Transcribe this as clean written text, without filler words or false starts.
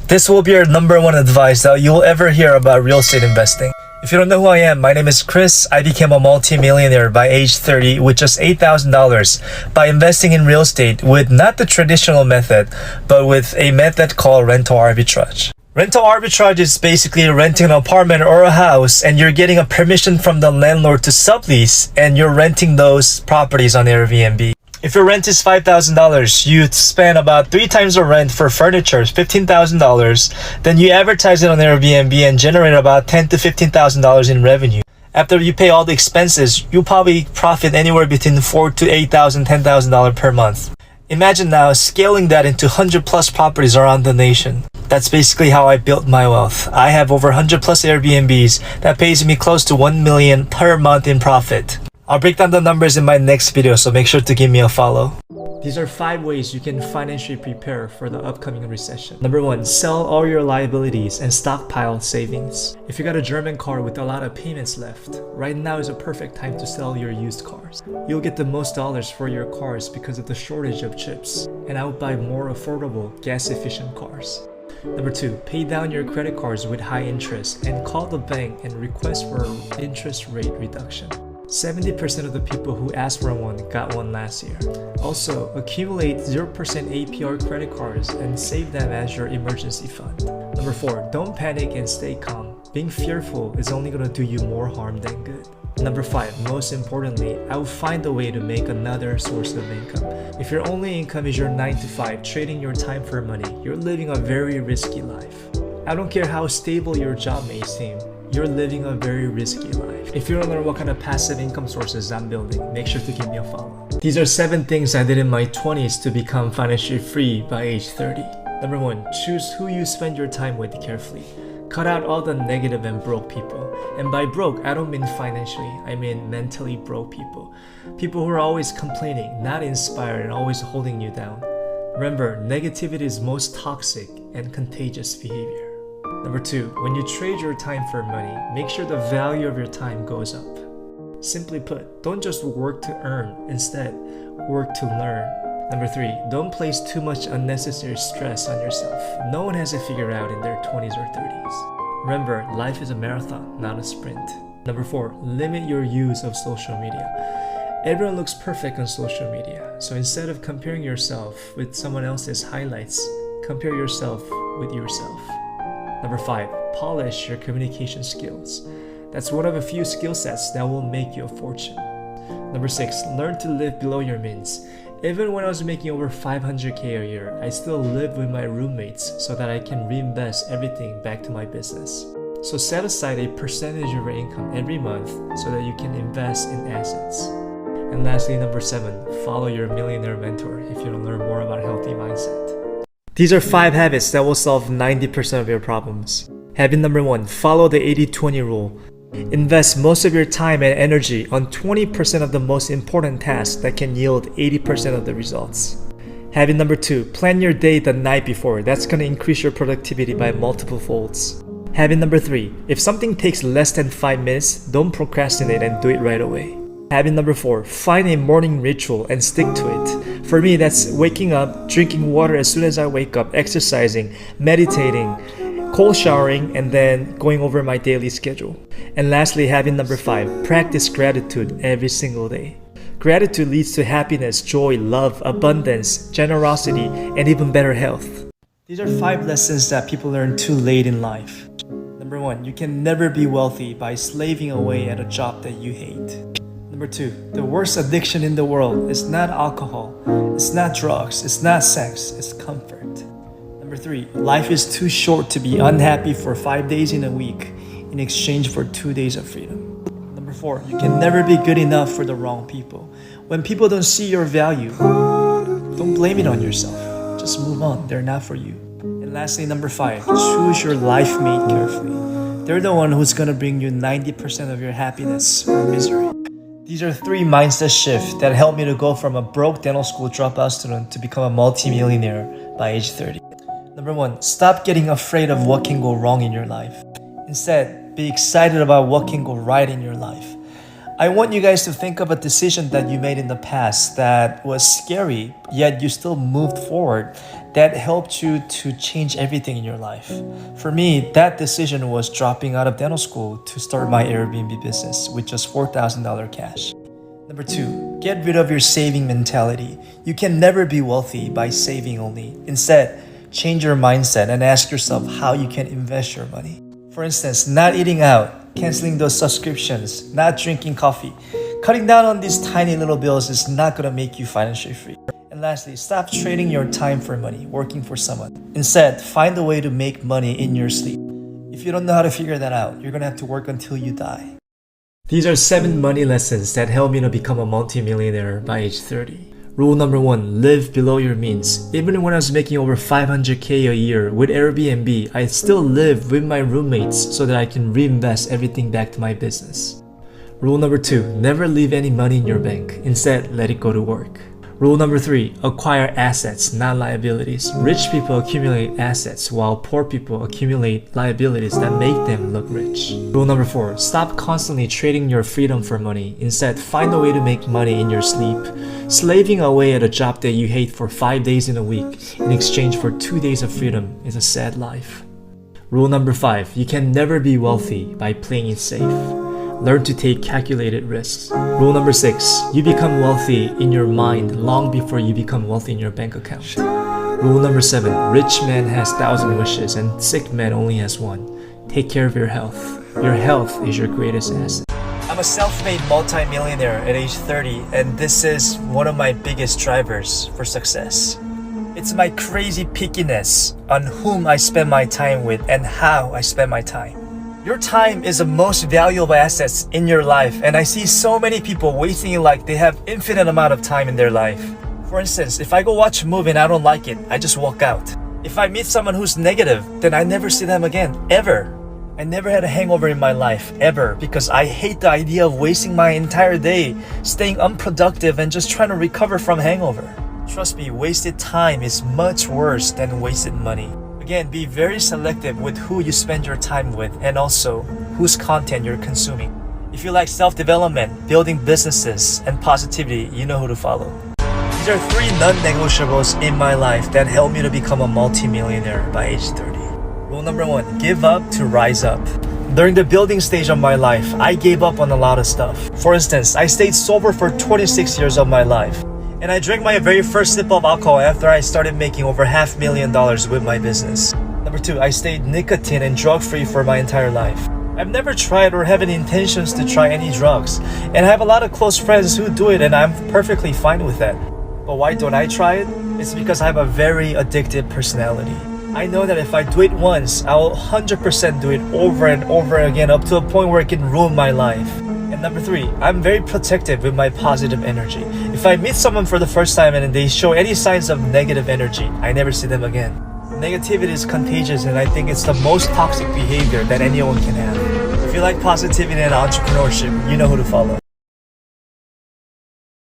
This will be your number one advice that you'll ever hear about real estate investing. If you don't know who I am, my name is Chris. I became a multi-millionaire by age 30 with just $8,000 by investing in real estate with not the traditional method, but with a method called rental arbitrage. Rental arbitrage is basically renting an apartment or a house and you're getting a permission from the landlord to sublease and you're renting those properties on Airbnb. If your rent is $5,000, you spend about 3 times the rent for furniture, $15,000. Then you advertise it on Airbnb and generate about $10,000 to $15,000 in revenue. After you pay all the expenses, you probably profit anywhere between $4,000 to $8,000, $10,000 per month. Imagine now scaling that into 100 plus properties around the nation. That's basically how I built my wealth. I have over 100 plus Airbnbs that pays me close to $1 million per month in profit. I'll break down the numbers in my next video, so make sure to give me a follow. These are 5 ways you can financially prepare for the upcoming recession. Number 1, sell all your liabilities and stockpile savings. If you got a German car with a lot of payments left, right now is a perfect time to sell your used cars. You'll get the most dollars for your cars because of the shortage of chips, and I would buy more affordable, gas-efficient cars. Number 2, pay down your credit cards with high interest and call the bank and request for interest rate reduction. 70% of the people who asked for one got one last year. Also, accumulate 0% APR credit cards and save them as your emergency fund. Number 4, don't panic and stay calm. Being fearful is only going to do you more harm than good. Number 5, most importantly, I will find a way to make another source of income. If your only income is your 9 to 5, trading your time for money, you're living a very risky life. I don't care how stable your job may seem, you're living a very risky life. If you want to learn what kind of passive income sources I'm building, make sure to give me a follow. These are 7 things I did in my 20s to become financially free by age 30. Number 1, choose who you spend your time with carefully. Cut out all the negative and broke people. And by broke, I don't mean financially, I mean mentally broke people. People who are always complaining, not inspired, and always holding you down. Remember, negativity is most toxic and contagious behavior. Number 2, when you trade your time for money, make sure the value of your time goes up. Simply put, don't just work to earn, instead, work to learn. Number 3, don't place too much unnecessary stress on yourself. No one has it figured out in their 20s or 30s. Remember, life is a marathon, not a sprint. Number 4, limit your use of social media. Everyone looks perfect on social media, so instead of comparing yourself with someone else's highlights, compare yourself with yourself. Number 5, polish your communication skills. That's one of a few skill sets that will make you a fortune. Number 6, learn to live below your means. Even when I was making over $500K a year, I still lived with my roommates so that I can reinvest everything back to my business. So set aside a percentage of your income every month so that you can invest in assets. And lastly, number 7, follow your millionaire mentor if you want to learn more about a healthy mindset. These are 5 habits that will solve 90% of your problems. Habit number 1, follow the 80-20 rule. Invest most of your time and energy on 20% of the most important tasks that can yield 80% of the results. Habit number 2, plan your day the night before. That's going to increase your productivity by multiple folds. Habit number 3, if something takes less than 5 minutes, don't procrastinate and do it right away. Habit number 4, find a morning ritual and stick to it. For me, that's waking up, drinking water as soon as I wake up, exercising, meditating, cold showering, and then going over my daily schedule. And lastly, habit number 5, practice gratitude every single day. Gratitude leads to happiness, joy, love, abundance, generosity, and even better health. These are 5 lessons that people learn too late in life. Number 1, you can never be wealthy by slaving away at a job that you hate. Number 2, the worst addiction in the world is not alcohol, it's not drugs, it's not sex, it's comfort. Number 3, life is too short to be unhappy for 5 days in a week in exchange for 2 days of freedom. Number 4, you can never be good enough for the wrong people. When people don't see your value, don't blame it on yourself. Just move on, they're not for you. And lastly, number 5, choose your life mate carefully. They're the one who's gonna bring you 90% of your happiness or misery. These are 3 mindset shifts that helped me to go from a broke dental school dropout student to become a multi-millionaire by age 30. Number 1, stop getting afraid of what can go wrong in your life. Instead, be excited about what can go right in your life. I want you guys to think of a decision that you made in the past that was scary, yet you still moved forward. that helped you to change everything in your life? For me, that decision was dropping out of dental school to start my Airbnb business with just $4,000 cash. Number 2, get rid of your saving mentality. You can never be wealthy by saving only. Instead, change your mindset and ask yourself how you can invest your money. For instance, not eating out, canceling those subscriptions, not drinking coffee. Cutting down on these tiny little bills is not going to make you financially free. And lastly, stop trading your time for money, working for someone. Instead, find a way to make money in your sleep. If you don't know how to figure that out, you're going to have to work until you die. These are 7 money lessons that helped me to become a multimillionaire by age 30. Rule number 1, live below your means. Even when I was making over $500K a year with Airbnb, I still live with my roommates so that I can reinvest everything back to my business. Rule number 2, never leave any money in your bank. Instead, let it go to work. Rule number 3, acquire assets, not liabilities. Rich people accumulate assets while poor people accumulate liabilities that make them look rich. Rule number 4, stop constantly trading your freedom for money. Instead, find a way to make money in your sleep. Slaving away at a job that you hate for 5 days in a week in exchange for 2 days of freedom is a sad life. Rule number 5, you can never be wealthy by playing it safe. Learn to take calculated risks. Rule number 6, you become wealthy in your mind long before you become wealthy in your bank account. Rule number 7, rich man has 1,000 wishes and sick man only has one. Take care of your health. Your health is your greatest asset. I'm a self-made multi-millionaire at age 30, and this is one of my biggest drivers for success. It's my crazy pickiness on whom I spend my time with and how I spend my time. Your time is the most valuable assets in your life, and I see so many people wasting it like they have infinite amount of time in their life. For instance, if I go watch a movie and I don't like it, I just walk out. If I meet someone who's negative, then I never see them again, ever. I never had a hangover in my life, ever, because I hate the idea of wasting my entire day staying unproductive and just trying to recover from hangover. Trust me, wasted time is much worse than wasted money. Again, be very selective with who you spend your time with and also whose content you're consuming. If you like self-development, building businesses, and positivity, you know who to follow. These are 3 non-negotiables in my life that helped me to become a multi-millionaire by age 30. Rule number 1, give up to rise up. During the building stage of my life, I gave up on a lot of stuff. For instance, I stayed sober for 26 years of my life. And I drank my very first sip of alcohol after I started making over $500,000 with my business. Number 2, I stayed nicotine and drug-free for my entire life. I've never tried or have any intentions to try any drugs. And I have a lot of close friends who do it, and I'm perfectly fine with that. But why don't I try it? It's because I have a very addictive personality. I know that if I do it once, I will 100% do it over and over again up to a point where it can ruin my life. And number 3, I'm very protective with my positive energy. If I meet someone for the first time and they show any signs of negative energy, I never see them again. Negativity is contagious, and I think it's the most toxic behavior that anyone can have. If you like positivity and entrepreneurship, you know who to follow.